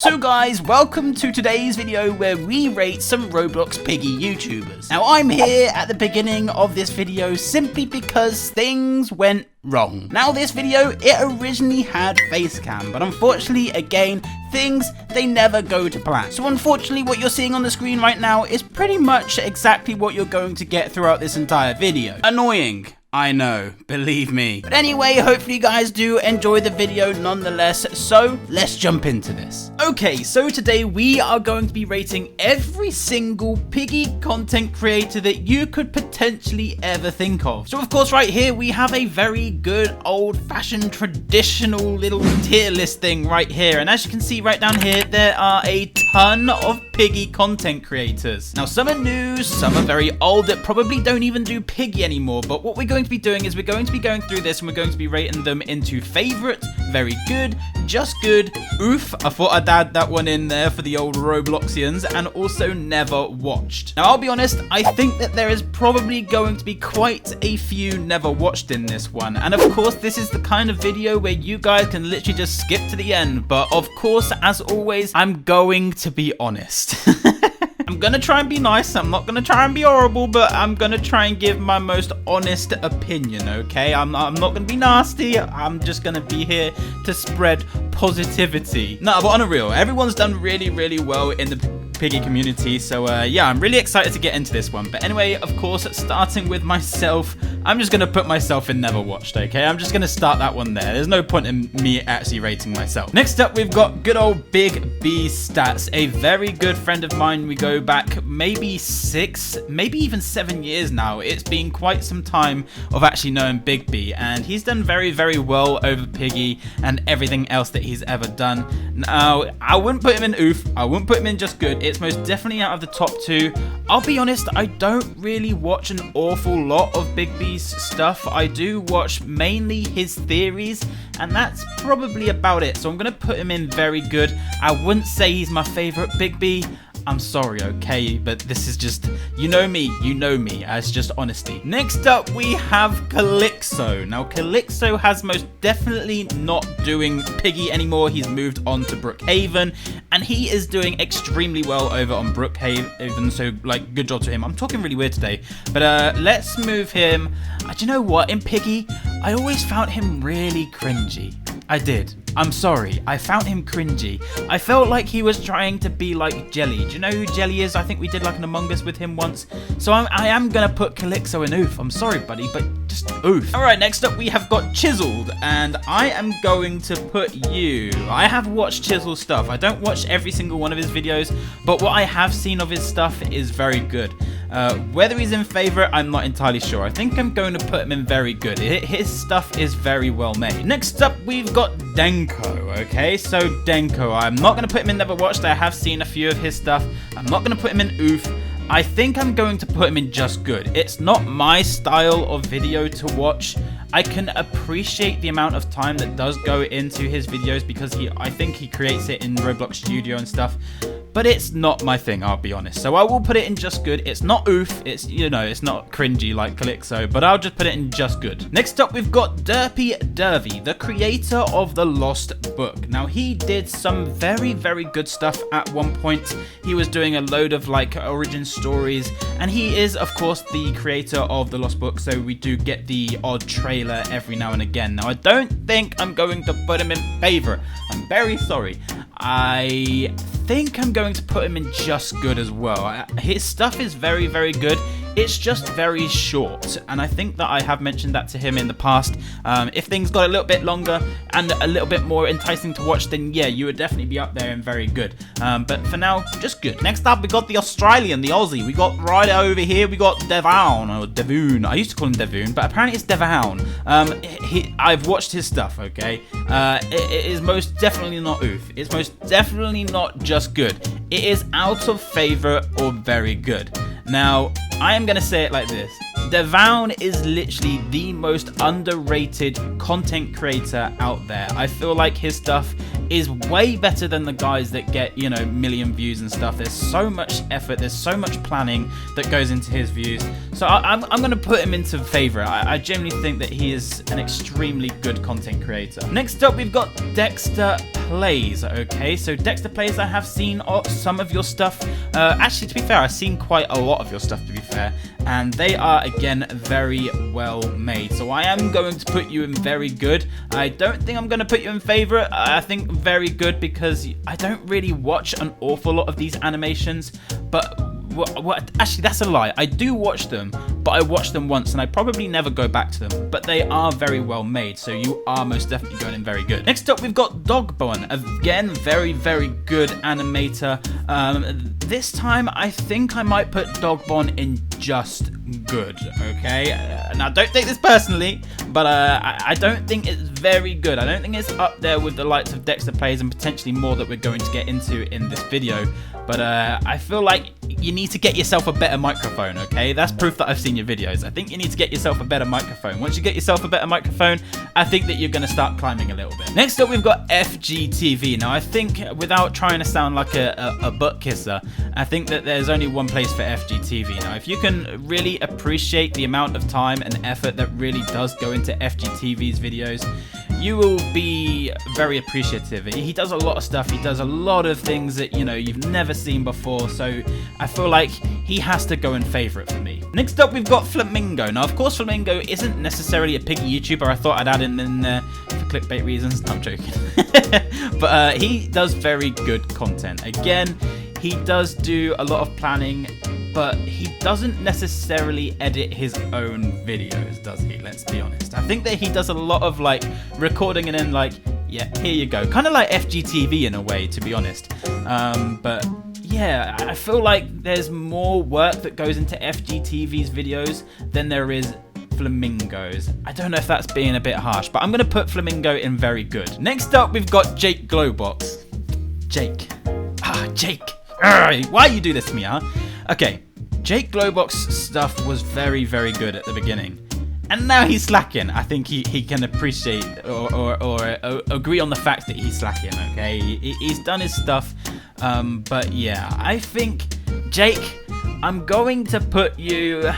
So guys, welcome to today's video where we rate some Roblox piggy YouTubers. Now I'm here at the beginning of this video simply because things went wrong. Now this video, it originally had face cam, but unfortunately again, they never go to plan. So unfortunately what you're seeing on the screen right now is pretty much exactly what you're going to get throughout this entire video. Annoying. I know, believe me. But anyway, hopefully you guys do enjoy the video nonetheless, so let's jump into this. Okay, so today we are going to be rating every single piggy content creator that you could potentially ever think of. So of course right here we have a very good old-fashioned traditional little tier list thing right here, and as you can see right down here there are a ton of piggy content creators. Now some are new, some are very old that probably don't even do piggy anymore, but what we're going to be doing is we're going to be going through this and we're going to be rating them into favorite, very good, just good, oof, I thought I'd add that one in there for the old Robloxians, and also never watched. Now I'll be honest, I think that there is probably going to be quite a few never watched in this one, and of course this is the kind of video where you guys can literally just skip to the end, but of course as always I'm going to be honest. I'm gonna try and be nice, I'm not gonna try and be horrible, but I'm gonna try and give my most honest opinion, okay? I'm not gonna be nasty, I'm just gonna be here to spread positivity. No, but on a real, everyone's done really well in the piggy community, so yeah, I'm really excited to get into this one. But anyway, of course, starting with myself, I'm just gonna put myself in never watched, okay? I'm just gonna start that one there. There's no point in me actually rating myself. Next up, we've got good old Big B Stats, a very good friend of mine. We go back maybe 6, maybe even 7 years now. It's been quite some time of actually knowing Big B, and he's done very well over piggy and everything else that he's ever done. Now, I wouldn't put him in oof, I wouldn't put him in just good. It's most definitely out of the top 2. I'll be honest, I don't really watch an awful lot of Big B's stuff. I do watch mainly his theories, and that's probably about it. So I'm going to put him in very good. I wouldn't say he's my favorite Big B. I'm sorry, okay, but this is just, you know me, it's just honesty. Next up, we have Calixo. Now, Calixo has most definitely not doing piggy anymore. He's moved on to Brookhaven, and he is doing extremely well over on Brookhaven, so, like, good job to him. I'm talking really weird today, but let's move him. Do you know what? In piggy, I always found him really cringy. I did. I'm sorry, I found him cringy. I felt like he was trying to be like Jelly. Do you know who Jelly is? I think we did like an Among Us with him once. So I am gonna put Calixo in oof. I'm sorry, buddy, but just oof. Alright, next up we have got Chiseled, and I am going to put you. I have watched Chiseled stuff. I don't watch every single one of his videos, but what I have seen of his stuff is very good. Whether he's in favorite, I'm not entirely sure. I think I'm going to put him in very good. His stuff is very well made. Next up, we've got Denko, okay? So Denko, I'm not going to put him in never watched. I have seen a few of his stuff. I'm not going to put him in oof. I think I'm going to put him in just good. It's not my style of video to watch. I can appreciate the amount of time that does go into his videos because I think he creates it in Roblox Studio and stuff. But it's not my thing, I'll be honest. So I will put it in just good. It's not oof. It's, you know, it's not cringy like Calixo, but I'll just put it in just good. Next up, we've got Derpy Dervy, the creator of The Lost Book. Now, he did some very good stuff at one point. He was doing a load of, like, origin stories, and he is, of course, the creator of The Lost Book, so we do get the odd trailer every now and again. Now, I don't think I'm going to put him in favorite. I'm very sorry. I think I'm going to put him in just good as well. His stuff is very good. It's just very short, and I think that I have mentioned that to him in the past. If things got a little bit longer and a little bit more enticing to watch, then yeah, you would definitely be up there and very good. But for now, just good. Next up, we got the Australian, the Aussie. We got right over here, we got Devoun, or Devoon. I used to call him Devoon, but apparently it's Devoun. I've watched his stuff, okay? It is most definitely not oof. It's most definitely not just good. It is out of favorite or very good. Now, I am going to say it like this. Devoun is literally the most underrated content creator out there. I feel like his stuff is way better than the guys that get, you know, million views and stuff. There's so much effort, there's so much planning that goes into his views. So I'm going to put him into favorite. I genuinely think that he is an extremely good content creator. Next up, we've got Dexter Plays. Okay, so Dexter Plays, I have seen some of your stuff. Actually, to be fair, I've seen quite a lot of your stuff, to be fair. And they are, again, very well made. So I am going to put you in very good. I don't think I'm going to put you in favorite. I think very good because I don't really watch an awful lot of these animations. But actually, that's a lie. I do watch them, but I watched them once and I probably never go back to them. But they are very well made, so you are most definitely going in very good. Next up, we've got Dogbon. Again, very, very good animator. This time, I think I might put Dogbon in just good, okay? Now, don't take this personally, but I don't think it's very good. I don't think it's up there with the likes of Dexter Plays and potentially more that we're going to get into in this video. But I feel like you need to get yourself a better microphone, okay? That's proof that I've seen your videos. I think you need to get yourself a better microphone. Once you get yourself a better microphone, I think that you're going to start climbing a little bit. Next up, we've got FGTV. Now, I think without trying to sound like a butt kisser, I think that there's only one place for FGTV. Now, if you can really appreciate the amount of time and effort that really does go into FGTV's videos, you will be very appreciative. He does a lot of stuff. He does a lot of things that, you know, you've never seen before. So I feel like he has to go in favorite for me. Next up, we've got Flamingo. Now, of course, Flamingo isn't necessarily a piggy YouTuber. I thought I'd add him in there for clickbait reasons. No, I'm joking. But he does very good content. Again, he does do a lot of planning, but he doesn't necessarily edit his own videos, does he? Let's be honest. I think that he does a lot of like recording and then like, yeah, here you go. Kind of like FGTV in a way, to be honest. But yeah, I feel like there's more work that goes into FGTV's videos than there is Flamingo's. I don't know if that's being a bit harsh, but I'm going to put Flamingo in very good. Next up, we've got Jake Glowbox. Jake. Jake. Why you do this to me, huh? Okay, Jake Glowbox stuff was very, very good at the beginning. And now he's slacking. I think he can appreciate or agree on the fact that he's slacking, okay? He's done his stuff. But yeah, I think, Jake, I'm going to put you...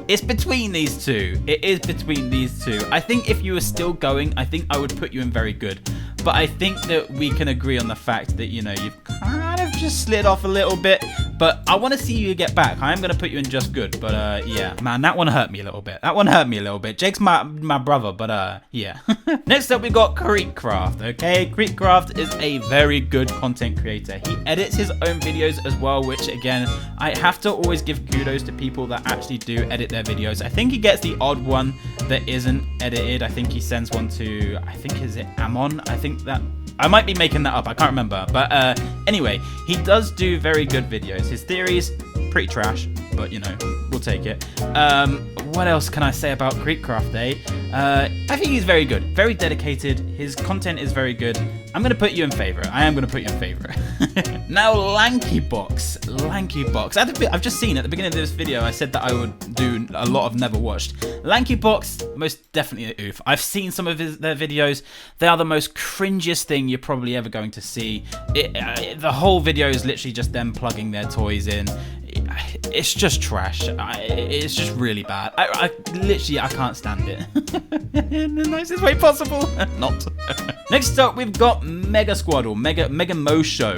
It's between these two. It is between these two. I think if you were still going, I think I would put you in very good. But I think that we can agree on the fact that, you know, you've kind of just slid off a little bit. But I want to see you get back. I am going to put you in just good. But yeah, man, that one hurt me a little bit. That one hurt me a little bit. Jake's my brother, but yeah. Next up, we got Creekcraft, okay? Creekcraft is a very good content creator. He edits his own videos as well, which again, I have to always give kudos to people that actually do edit their videos. I think he gets the odd one that isn't edited. I think he sends one to, I think, is it Amon? I think that, I might be making that up, I can't remember. But anyway, he does do very good videos. His theories, pretty trash, but you know, we'll take it. What else can I say about Creekcraft, I think he's very good, very dedicated. His content is very good. I'm going to put you in favorite. I am going to put you in favorite. Now, Lankybox. I've just seen at the beginning of this video, I said that I would do a lot of never watched. Lankybox, most definitely an oof. I've seen some of their videos. They are the most cringiest thing you're probably ever going to see. The whole video is literally just them plugging their toys in. It's just trash. It's just really bad. I literally, I can't stand it. In the nicest way possible. Not. Next up, we've got Mega Squad or Mega Mo Show.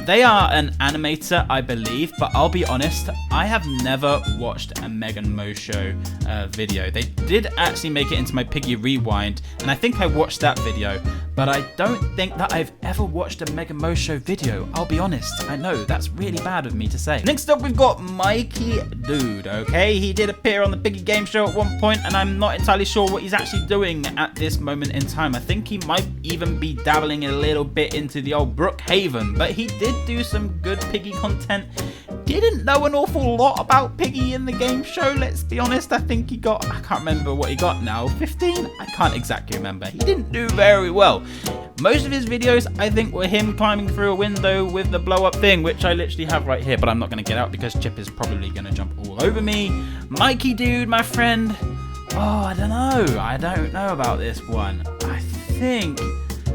They are an animator, I believe, but I'll be honest, I have never watched a Mega Mo Show video. They did actually make it into my Piggy Rewind, and I think I watched that video, but I don't think that I've ever watched a Mega Mo Show video. I'll be honest. I know, that's really bad of me to say. Next up, we've got Mikey Dude, okay? He did appear on the Piggy Game Show at one point, and I'm not entirely sure what he's actually doing at this moment in time. I think he might even be dabbling a little bit into the old Brookhaven, but he did do some good Piggy content. Didn't know an awful lot about Piggy in the game show, let's be honest. I think he got, I can't remember what he got now, 15? I can't exactly remember. He didn't do very well. Most of his videos, I think, were him climbing through a window with the blow-up thing, which I literally have right here, but I'm not going to get out because Chip is probably going to jump all over me. Mikey Dude, my friend. Oh, I don't know. I don't know about this one. I think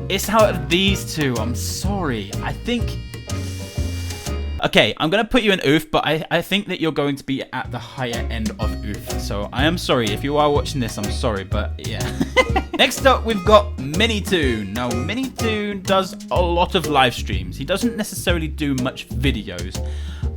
it's out of these two. I'm sorry. I think... Okay, I'm going to put you in oof, but I think that you're going to be at the higher end of oof. So I am sorry. If you are watching this, I'm sorry, but yeah. Next up, we've got Minitoon. Now, Minitoon does a lot of live streams. He doesn't necessarily do much videos.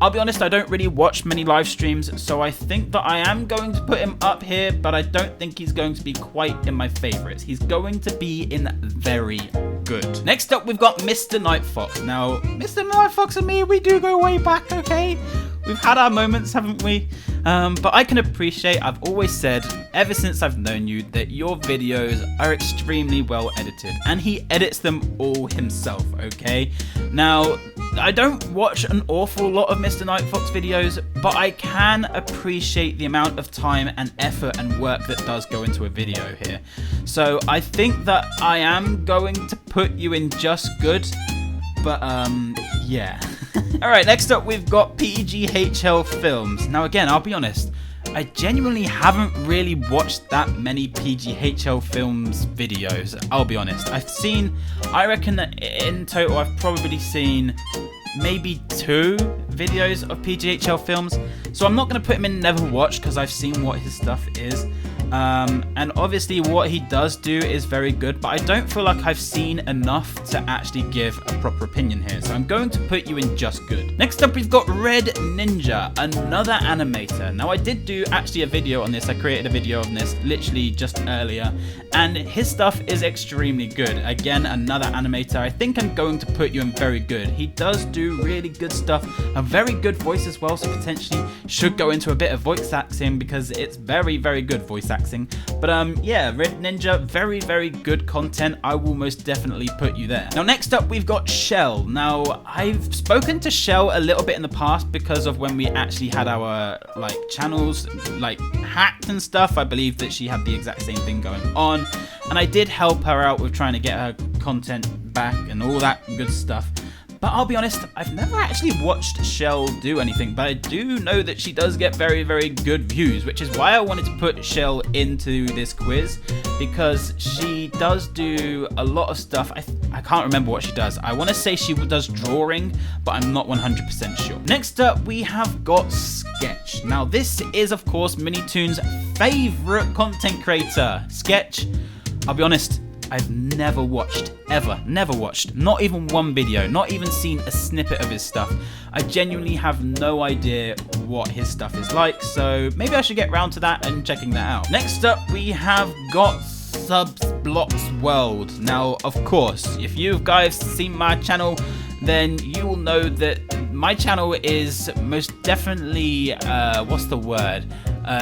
I'll be honest, I don't really watch many live streams, so I think that I am going to put him up here, but I don't think he's going to be quite in my favorites. He's going to be in very good. Next up, we've got Mr. Night Fox. Now, Mr. Night Fox and me, we do go way back, okay? We've had our moments, haven't we? But I can appreciate, I've always said, ever since I've known you, that your videos are extremely well edited. And he edits them all himself, okay? Now, I don't watch an awful lot of Mr. Night Fox videos, but I can appreciate the amount of time and effort and work that does go into a video here. So I think that I am going to put you in just good, but yeah. Alright, next up we've got PGHL Films. Now again, I'll be honest, I genuinely haven't really watched that many PGHL Films videos, I'll be honest. I reckon that in total I've probably seen maybe 2 videos of PGHL Films. So I'm not going to put him in never watch because I've seen what his stuff is. And obviously what he does do is very good, but I don't feel like I've seen enough to actually give a proper opinion here. So I'm going to put you in just good. Next up, we've got Red Ninja, another animator. Now I did do actually a video on this. I created a video on this literally just earlier, and his stuff is extremely good. Again, another animator. I think I'm going to put you in very good. He does do really good stuff, a very good voice as well, so potentially should go into a bit of voice acting because it's very, very good voice acting. But yeah, Red Ninja, very, very good content. I will most definitely put you there. Now, next up, we've got Shell. Now, I've spoken to Shell a little bit in the past because of when we actually had our channels hacked and stuff. I believe that she had the exact same thing going on, and I did help her out with trying to get her content back and all that good stuff. But I'll be honest, I've never actually watched Shell do anything, but I do know that she does get very, very good views, which is why I wanted to put Shell into this quiz, because she does do a lot of stuff. I can't remember what she does. I want to say she does drawing, but I'm not 100% sure. Next up, we have got Sketch. Now, this is, of course, Minitoon's favorite content creator. Sketch, I'll be honest, I've never watched, ever, never watched, not even one video, not even seen a snippet of his stuff. I genuinely have no idea what his stuff is like, so maybe I should get round to that and checking that out. Next up, we have got Subsblox World. Now, of course, if you guys seen my channel, then you will know that my channel is most definitely,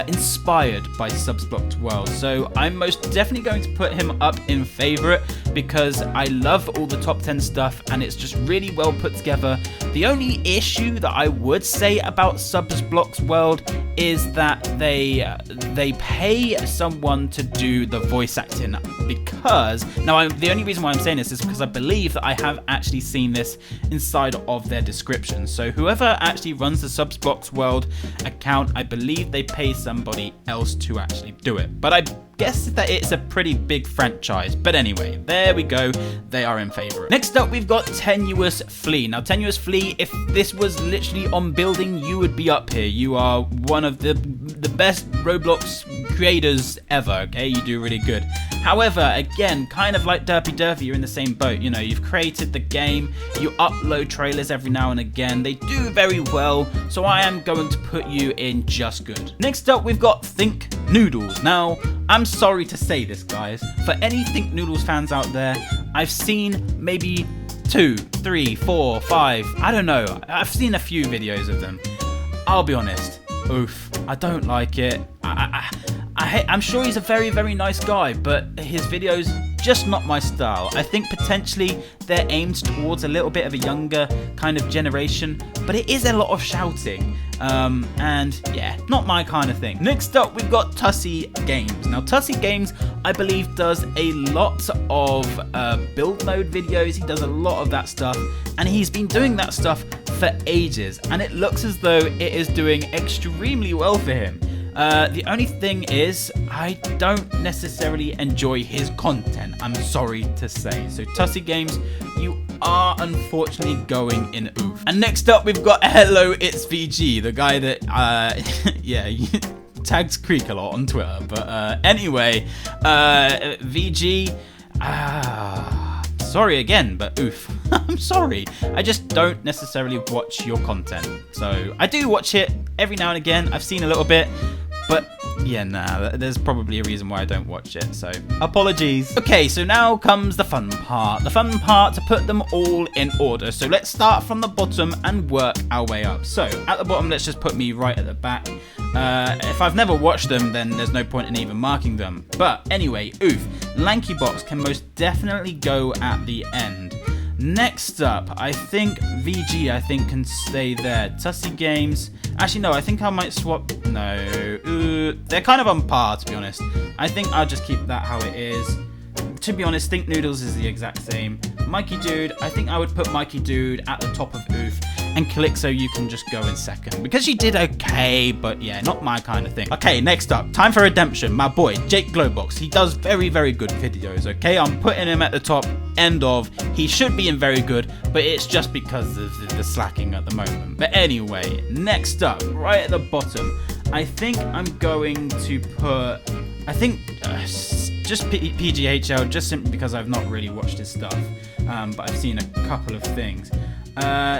inspired by Subsblox World. So I'm most definitely going to put him up in favorite because I love all the top 10 stuff and it's just really well put together. The only issue that I would say about Subsblox World is that they pay someone to do the voice acting, because now the only reason why I'm saying this is because I believe that I have actually seen this inside of their description. So whoever actually runs the Subsblox World account, I believe they pay somebody else to actually do it, but I guess that it's a pretty big franchise. But anyway, there we go, they are in favorite. Next up, we've got Tenuous Flea. Now, Tenuous Flea, if this was literally on building, you would be up here. You are one of the best Roblox creators ever, okay? You do really good. However, again, kind of like Derpy Derpy, you're in the same boat. You know, you've created the game, you upload trailers every now and again. They do very well, so I am going to put you in just good. Next up, we've got Think Noodles. Now, I'm sorry to say this, guys. For any Think Noodles fans out there, I've seen maybe 2, 3, 4, 5, I don't know. I've seen a few videos of them. I'll be honest, oof, I don't like it. I'm sure he's a very, very nice guy, but his videos, just not my style. I think potentially they're aimed towards a little bit of a younger kind of generation, but it is a lot of shouting. And yeah, not my kind of thing. Next up, we've got Tussie Games. Now, Tussie Games, I believe, does a lot of build mode videos. He does a lot of that stuff, and he's been doing that stuff for ages, and it looks as though it is doing extremely well for him. The only thing is, I don't necessarily enjoy his content, I'm sorry to say. So Tussie Games, you are unfortunately going in oof. And next up, we've got Hello, It's VG, the guy that, yeah, tags Creek a lot on Twitter. But anyway, VG, sorry again, but oof. I'm sorry. I just don't necessarily watch your content. So I do watch it every now and again. I've seen a little bit, but yeah, nah, there's probably a reason why I don't watch it, so apologies. Okay, so now comes the fun part. The fun part to put them all in order. So let's start from the bottom and work our way up. So at the bottom, let's just put me right at the back. If I've never watched them, then there's no point in even marking them. But anyway, oof, Lanky Box can most definitely go at the end. Next up, I think VG, can stay there. Tussie Games, actually no, I think I might swap, no, they're kind of on par, to be honest. I think I'll just keep that how it is. To be honest, Think Noodles is the exact same. Mikey Dude, I think I would put Mikey Dude at the top of oof, and Calixo, you can just go in second, because she did okay, but yeah, not my kind of thing. Okay, next up, time for redemption. My boy, Jake Glowbox, he does very, very good videos, okay? I'm putting him at the top end of, he should be in very good, but it's just because of the slacking at the moment. But anyway, next up, right at the bottom, I think I'm going to put, just PGHL, just simply because I've not really watched his stuff, but I've seen a couple of things.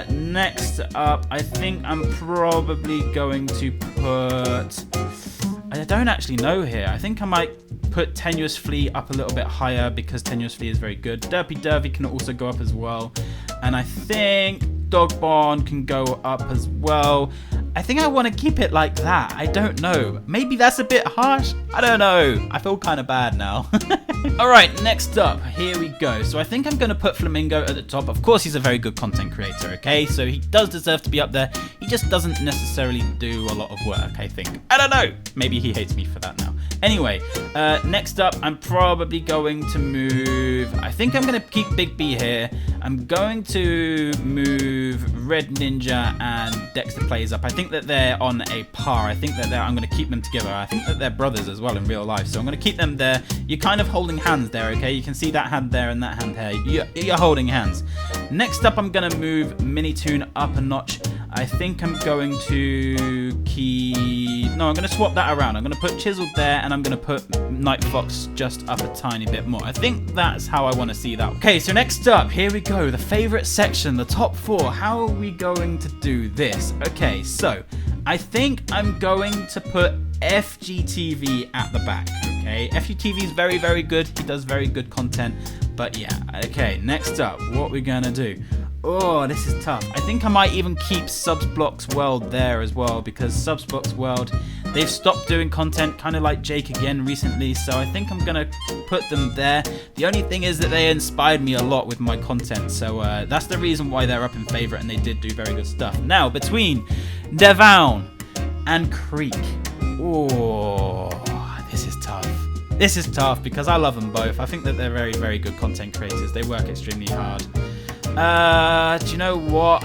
Next up, I think I'm probably going to put, I don't actually know here. I think I might put Tenuous Flea up a little bit higher because Tenuous Flea is very good. Derpy Dervy can also go up as well. And I think Dogbon can go up as well. I think I want to keep it like that. I don't know. Maybe that's a bit harsh. I don't know. I feel kind of bad now. Alright, next up. Here we go. So I think I'm going to put Flamingo at the top. Of course, he's a very good content creator, okay? So he does deserve to be up there. He just doesn't necessarily do a lot of work, I think. I don't know. Maybe he hates me for that now. Anyway, next up, I'm probably going to move, I think I'm going to keep Big B here. I'm going to move Red Ninja and Dexter Plays up. I think that they're on a par. I think that I'm going to keep them together. I think that they're brothers as well in real life. So I'm going to keep them there. You're kind of holding hands there, okay? You can see that hand there and that hand here. You're holding hands. Next up, I'm going to move Minitoon up a notch. I think I'm going to keep... No, I'm going to swap that around. I'm going to put Chiseled there, and I'm going to put Night Fox just up a tiny bit more. I think that's how I want to see that. Okay, so next up, here we go. The favorite section, the top 4. How are we going to do this? Okay, so I think I'm going to put FGTV at the back, okay? FGTV is very, very good. He does very good content. But yeah, okay, next up, what we're going to do. Oh, this is tough. I think I might even keep Subsblocks World there as well, because Subsblocks World, they've stopped doing content, kind of like Jake again recently, so I think I'm going to put them there. The only thing is that they inspired me a lot with my content, so that's the reason why they're up in favourite, and they did do very good stuff. Now, between Devown and Creek, oh, this is tough. This is tough because I love them both. I think that they're very, very good content creators. They work extremely hard. Do you know what?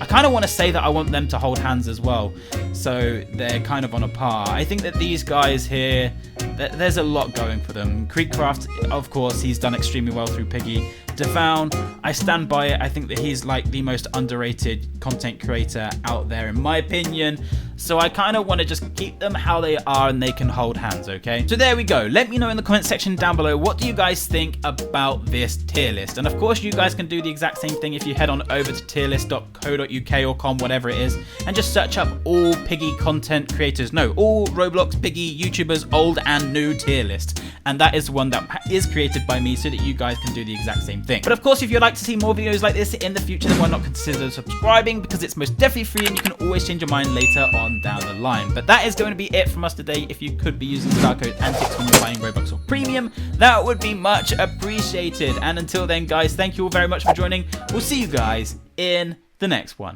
I kind of want to say that I want them to hold hands as well, so they're kind of on a par. I think that these guys here, there's a lot going for them. Creekcraft, of course, he's done extremely well through Piggy. Devown, I stand by it. I think that he's like the most underrated content creator out there, in my opinion. So I kind of want to just keep them how they are and they can hold hands, okay? So there we go. Let me know in the comment section down below, what do you guys think about this tier list? And of course, you guys can do the exact same thing if you head on over to tierlist.co.uk or com, whatever it is, and just search up all Piggy content creators. No, all Roblox Piggy YouTubers, old and new tier list. And that is one that is created by me so that you guys can do the exact same thing. But of course, if you'd like to see more videos like this in the future, then why not consider subscribing, because it's most definitely free and you can always change your mind later on down the line. But that is going to be it from us today. If you could be using star code Antixx when you're buying Robux or Premium, that would be much appreciated. And until then, guys, thank you all very much for joining. We'll see you guys in the next one.